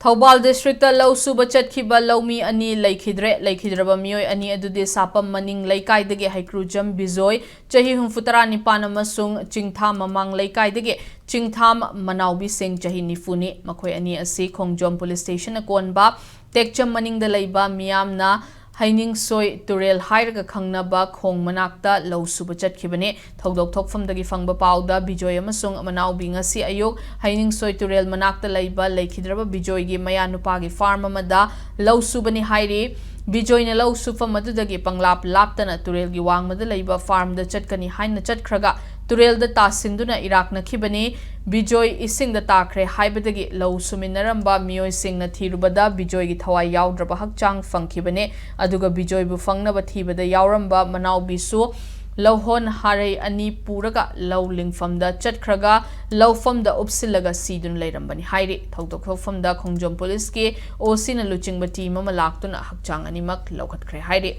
Thobal district lau Suba Chatkhiba Loumee ani Leikhidre mioi ani adudi sapam maning laikai dege haikrujam bizoi chahi humfutara nipana masung chingtham mamang laikai dege chingtham manaubi sing chahi nifuni makoi ani asi khongjom police station akonba tekcham maning da laiba miyamna Haining soy turel hairaga khangnaba khong manakta lau suba chatkibane thodok thokfamdagi fangba pauda bijoy amasung manaubi ngasi ayok haining soy turel manakta laiba Leikhidre bijoy gi maya nupagi farm amada lau subani hairi bijoy na lau sufa madudagi panglap laptana turel gi wangmada laiba farm da chatkani haina chatkhraga turel da tasinduna irak nakhibani bijoy ising da takre haibadagi lau suminaramba miyoy sing na thirubada bijoy gi thawai yawdraba hakchang fangkhibane aduga bijoy bu fangnaba thibada yawramba manaubi su lauhon harai ani puraga lau lingfamda chatkhraga laufamda upsilaga sidun leirambani hairi thodok thofamda khongjom police ke osina luchingba team ama laktuna hakchang animak laukhatkre hairi